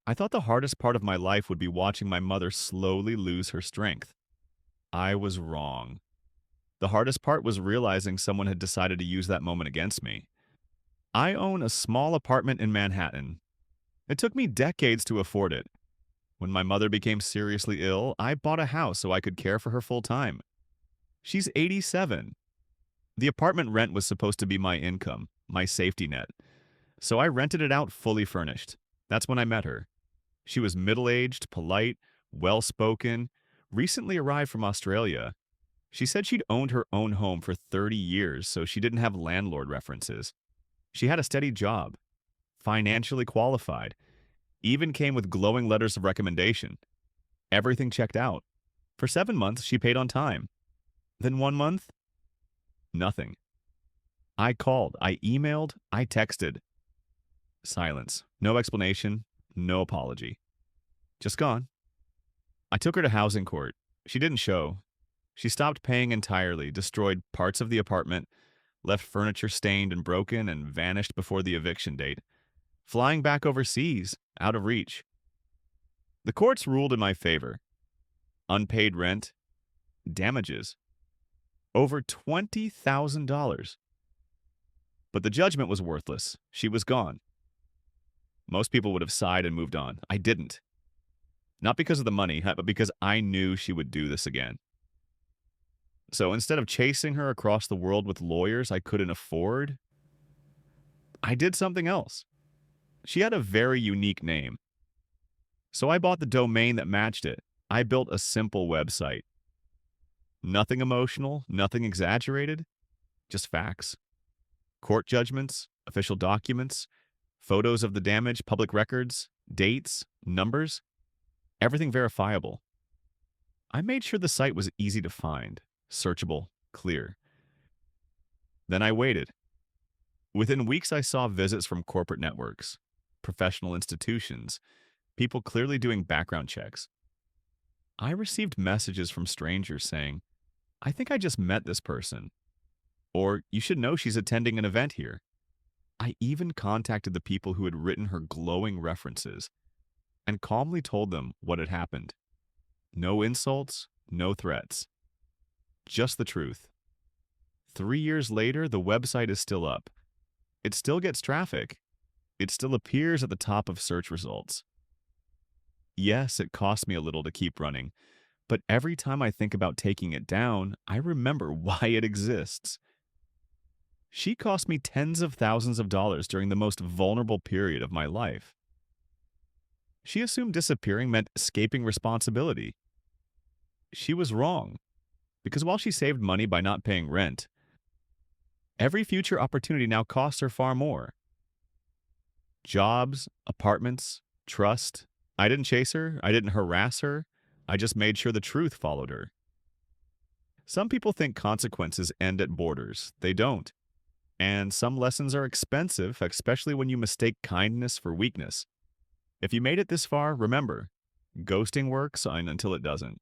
I thought the hardest part of my life would be watching my mother slowly lose her strength. I was wrong. The hardest part was realizing someone had decided to use that moment against me. I own a small apartment in Manhattan. It took me decades to afford it. When my mother became seriously ill, I bought a house so I could care for her full time. She's 87. The apartment rent was supposed to be my income, my safety net. So I rented it out fully furnished. That's when I met her. She was middle aged, polite, well spoken, recently arrived from Australia. She said she'd owned her own home for 30 years, so she didn't have landlord references. She had a steady job, financially qualified, even came with glowing letters of recommendation. Everything checked out. For 7 months, she paid on time. Then 1 month, nothing. I called, I emailed, I texted. Silence. No explanation, no apology. Just gone. I took her to housing court. She didn't show. She stopped paying entirely, destroyed parts of the apartment, left furniture stained and broken, and vanished before the eviction date, flying back overseas, out of reach. The courts ruled in my favor. Unpaid rent, damages, over $20,000. But the judgment was worthless. She was gone. Most people would have sighed and moved on. I didn't. Not because of the money, but because I knew she would do this again. So instead of chasing her across the world with lawyers I couldn't afford, I did something else. She had a very unique name. So I bought the domain that matched it. I built a simple website. Nothing emotional, nothing exaggerated, just facts. Court judgments, official documents, photos of the damage, public records, dates, numbers, everything verifiable. I made sure the site was easy to find, searchable, clear. Then I waited. Within weeks, I saw visits from corporate networks, professional institutions, people clearly doing background checks. I received messages from strangers saying, I think I just met this person. Or, you should know she's attending an event here. I even contacted the people who had written her glowing references and calmly told them what had happened. No insults, no threats. Just the truth. 3 years later, the website is still up. It still gets traffic. It still appears at the top of search results. Yes, it cost me a little to keep running, but every time I think about taking it down, I remember why it exists. She cost me tens of thousands of dollars during the most vulnerable period of my life. She assumed disappearing meant escaping responsibility. She was wrong, because while she saved money by not paying rent, every future opportunity now costs her far more. Jobs, apartments, trust. I didn't chase her. I didn't harass her. I just made sure the truth followed her. Some people think consequences end at borders. They don't. And some lessons are expensive, especially when you mistake kindness for weakness. If you made it this far, remember, ghosting works until it doesn't.